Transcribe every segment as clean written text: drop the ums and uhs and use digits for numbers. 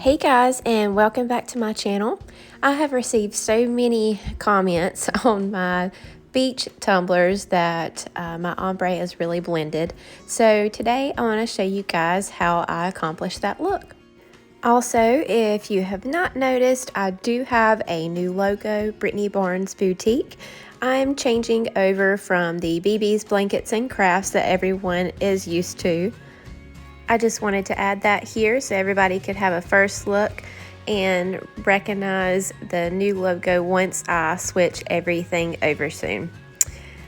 Hey guys, and welcome back to my channel. I have received so many comments on my beach tumblers that my ombre is really blended. So today I want to show you guys how I accomplish that look. Also, if you have not noticed, I do have a new logo, Brittany Barnes Boutique. I'm changing over from the BB's Blankets and Crafts that everyone is used to. I just wanted to add that here so everybody could have a first look and recognize the new logo once I switch everything over soon.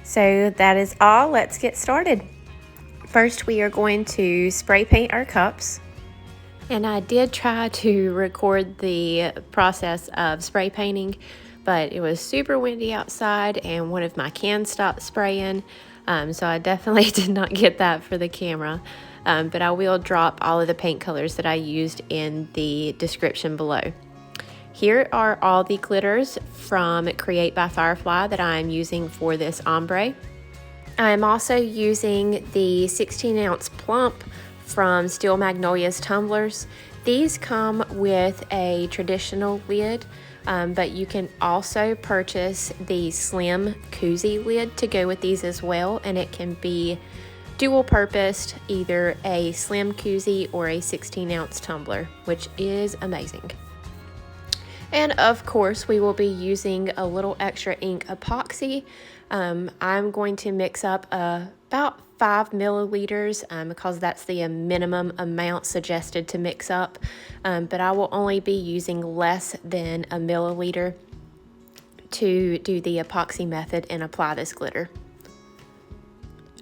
So that is all. Let's get started. First, we are going to spray paint our cups. And I did try to record the process of spray painting, but it was super windy outside and one of my cans stopped spraying. So I definitely did not get that for the camera. But I will drop all of the paint colors that I used in the description below. Here are all the glitters from Create by Firefly that I am using for this ombre. I'm also using the 16-ounce plump from Steel Magnolia's Tumblers. These come with a traditional lid, but you can also purchase the slim koozie lid to go with these as well, and it can be dual purposed, either a slim koozie or a 16-ounce tumbler, which is amazing. And of course, we will be using a little extra ink epoxy. I'm going to mix up about 5 milliliters because that's the minimum amount suggested to mix up, but I will only be using less than a milliliter to do the epoxy method and apply this glitter.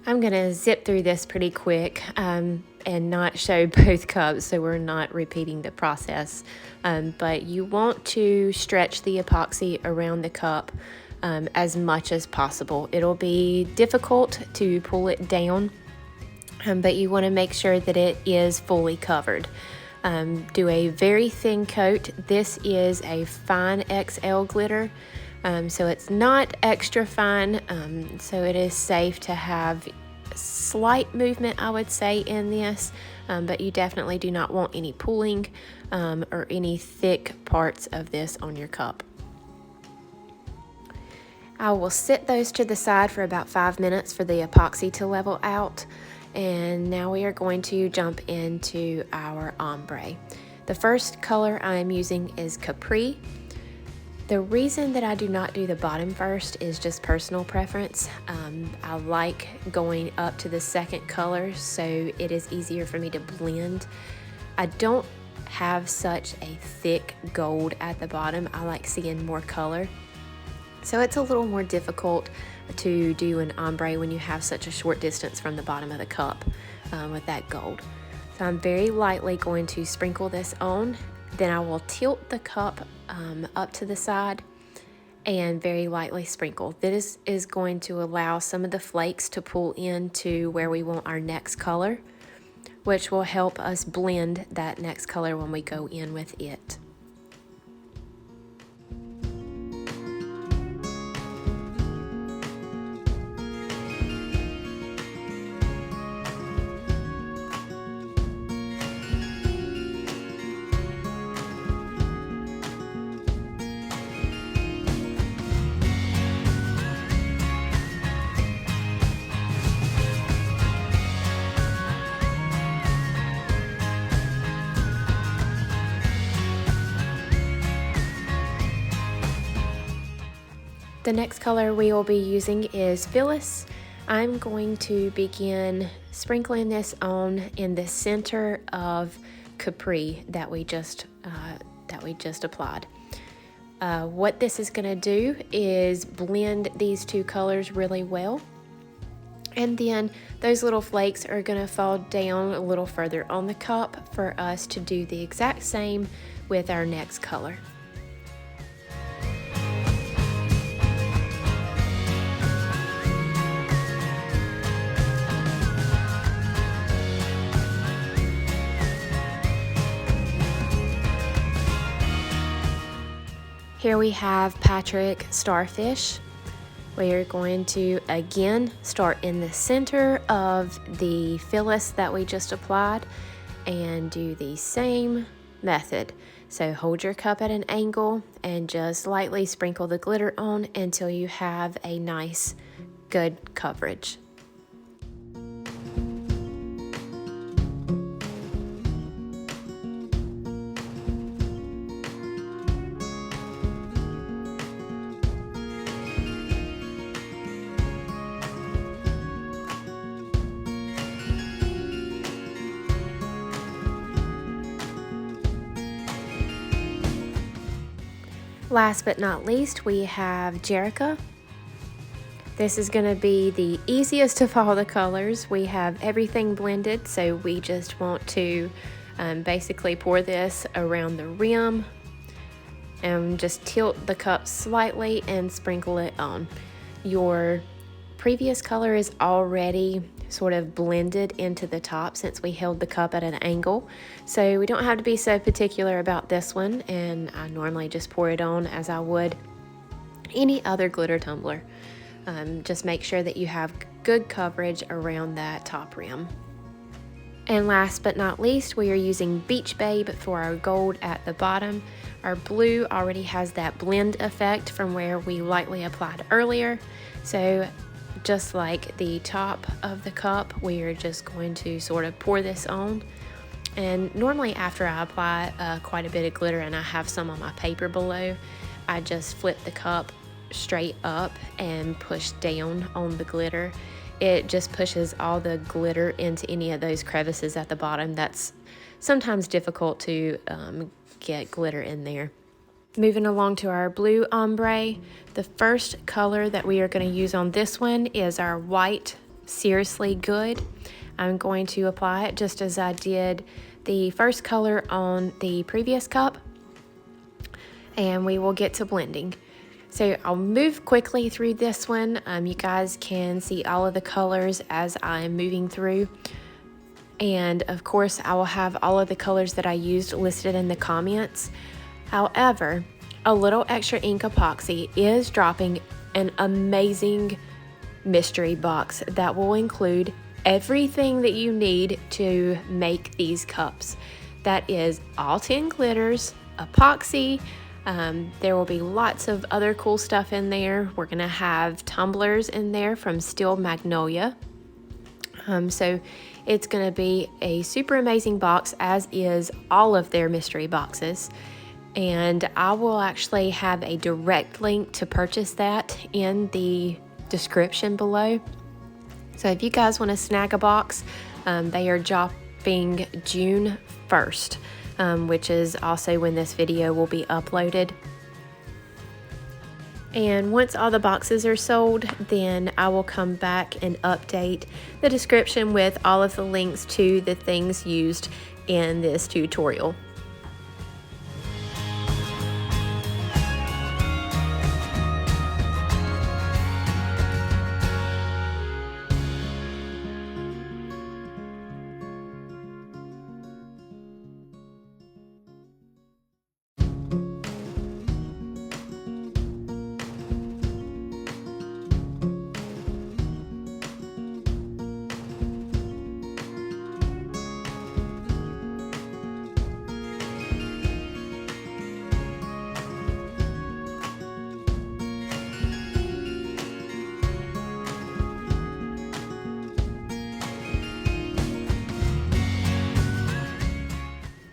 I'm gonna zip through this pretty quick and not show both cups so we're not repeating the process. But you want to stretch the epoxy around the cup as much as possible. It'll be difficult to pull it down, but you want to make sure that it is fully covered. Do a very thin coat. This is a fine XL glitter. So it's not extra fine, so it is safe to have slight movement, I would say, in this, but you definitely do not want any pooling or any thick parts of this on your cup. I will sit those to the side for about 5 minutes for the epoxy to level out, and now we are going to jump into our ombre. The first color I am using is Capri. The reason that I do not do the bottom first is just personal preference. I like going up to the second color so it is easier for me to blend. I don't have such a thick gold at the bottom. I like seeing more color. So it's a little more difficult to do an ombre when you have such a short distance from the bottom of the cup with that gold. So I'm very lightly going to sprinkle this on. Then I will tilt the cup up to the side and very lightly sprinkle. This is going to allow some of the flakes to pull into where we want our next color, which will help us blend that next color when we go in with it. The next color we will be using is Phyllis. I'm going to begin sprinkling this on in the center of Capri that we just applied. What this is going to do is blend these two colors really well, and then those little flakes are going to fall down a little further on the cup for us to do the exact same with our next color. Here we have Patrick Starfish. We are going to again start in the center of the Phyllis that we just applied and do the same method. So hold your cup at an angle and just lightly sprinkle the glitter on until you have a nice, good coverage. Last but not least, we have Jerica. This is going to be the easiest of all the colors. We have everything blended, so we just want to basically pour this around the rim and just tilt the cup slightly and sprinkle it on. Your previous color is already sort of blended into the top since we held the cup at an angle, so we don't have to be so particular about this one, and I normally just pour it on as I would any other glitter tumbler. Just make sure that you have good coverage around that top rim. And last but not least, we are using Beach Babe for our gold at the bottom. Our blue already has that blend effect from where we lightly applied earlier, so just like the top of the cup, we are just going to sort of pour this on. And normally after I apply quite a bit of glitter and I have some on my paper below, I just flip the cup straight up and push down on the glitter. It just pushes all the glitter into any of those crevices at the bottom. That's sometimes difficult to get glitter in there. Moving along to our blue ombre, the first color that we are going to use on this one is our white Seriously Good. I'm going to apply it just as I did the first color on the previous cup, and we will get to blending. So I'll move quickly through this one. You guys can see all of the colors as I'm moving through. And of course, I will have all of the colors that I used listed in the comments. However, a little extra ink epoxy is dropping an amazing mystery box that will include everything that you need to make these cups. That is all 10 glitters, epoxy. There will be lots of other cool stuff in there. We're gonna have tumblers in there from Steel Magnolia. So it's gonna be a super amazing box, as is all of their mystery boxes. And I will actually have a direct link to purchase that in the description below. So if you guys want to snag a box, they are dropping June 1st, which is also when this video will be uploaded. And once all the boxes are sold, then I will come back and update the description with all of the links to the things used in this tutorial.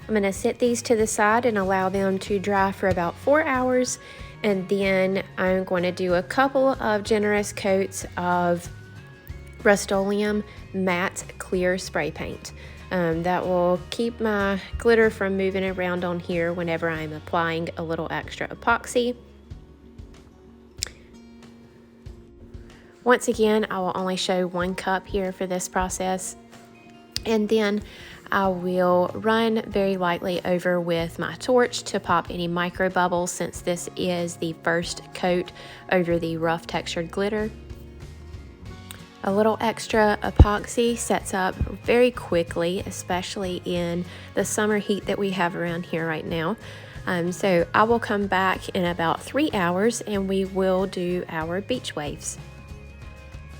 I'm going to set these to the side and allow them to dry for about 4 hours, and then I'm going to do a couple of generous coats of Rust-Oleum matte clear spray paint. That will keep my glitter from moving around on here whenever I'm applying a little extra epoxy. Once again, I will only show 1 cup here for this process, and then I will run very lightly over with my torch to pop any micro bubbles, since this is the first coat over the rough textured glitter. A little extra epoxy sets up very quickly, especially in the summer heat that we have around here right now. So I will come back in about 3 hours and we will do our beach waves.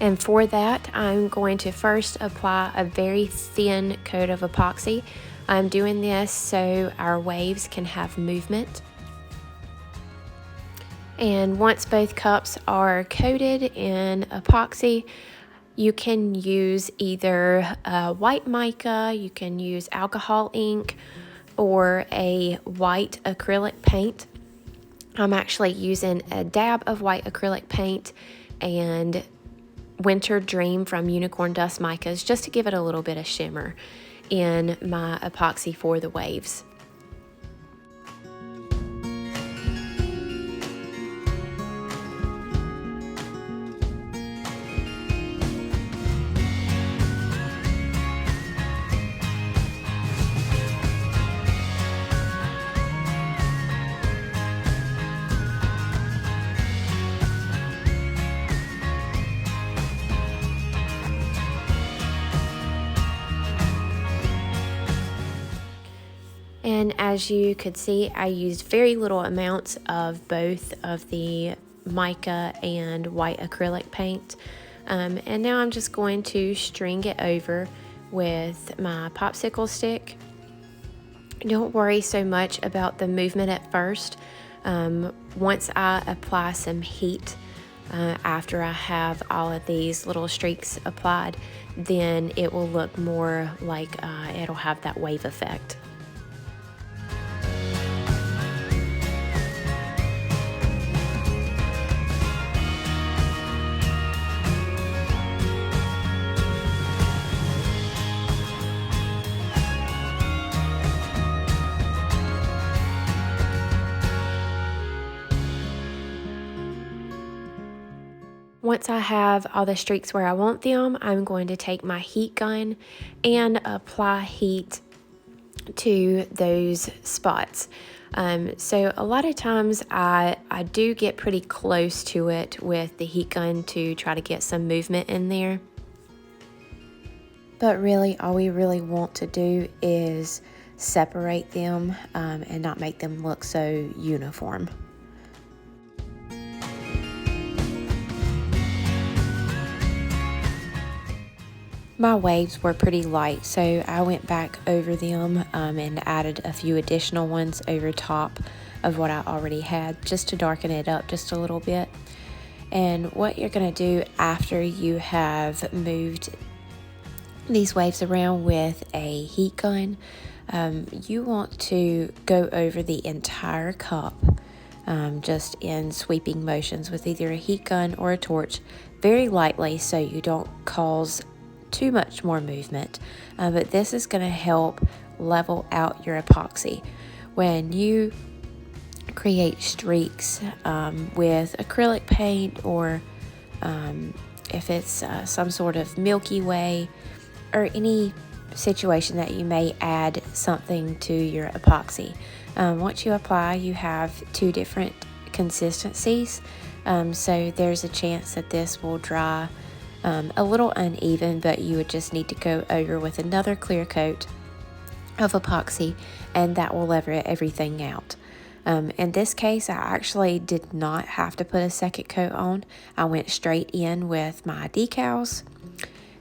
And for that, I'm going to first apply a very thin coat of epoxy. I'm doing this so our waves can have movement. And once both cups are coated in epoxy, you can use either white mica, you can use alcohol ink, or a white acrylic paint. I'm actually using a dab of white acrylic paint and Winter Dream from Unicorn Dust Micas just to give it a little bit of shimmer in my epoxy for the waves. And as you could see, I used very little amounts of both of the mica and white acrylic paint. And now I'm just going to string it over with my popsicle stick. Don't worry so much about the movement at first. Once I apply some heat, after I have all of these little streaks applied, then it will look more like it'll have that wave effect. Once I have all the streaks where I want them, I'm going to take my heat gun and apply heat to those spots. So a lot of times I do get pretty close to it with the heat gun to try to get some movement in there. But really, all we really want to do is separate them and not make them look so uniform. My waves were pretty light, so I went back over them and added a few additional ones over top of what I already had just to darken it up just a little bit. And what you're going to do after you have moved these waves around with a heat gun, you want to go over the entire cup just in sweeping motions with either a heat gun or a torch very lightly so you don't cause too much more movement, but this is going to help level out your epoxy. When you create streaks with acrylic paint, or if it's some sort of Milky Way or any situation that you may add something to your epoxy, once you apply, you have two different consistencies, so there's a chance that this will dry a little uneven, but you would just need to go over with another clear coat of epoxy and that will level everything out. In this case, I actually did not have to put a second coat on. I went straight in with my decals,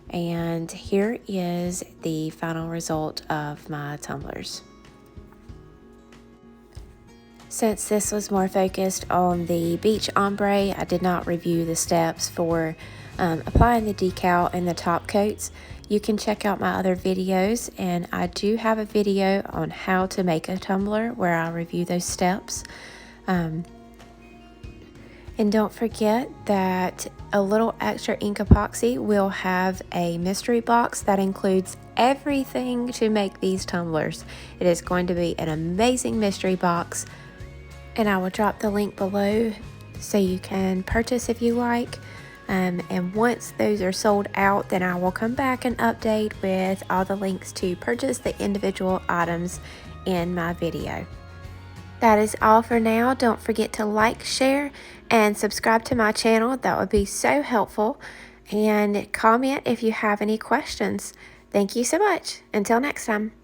and here is the final result of my tumblers. Since this was more focused on the beach ombre, I did not review the steps for applying the decal and the top coats. You can check out my other videos, and I do have a video on how to make a tumbler where I review those steps. And don't forget that a little extra ink epoxy will have a mystery box that includes everything to make these tumblers. It is going to be an amazing mystery box, and I will drop the link below so you can purchase if you like. And once those are sold out, then I will come back and update with all the links to purchase the individual items in my video. That is all for now. Don't forget to like, share, and subscribe to my channel. That would be so helpful. And comment if you have any questions. Thank you so much. Until next time.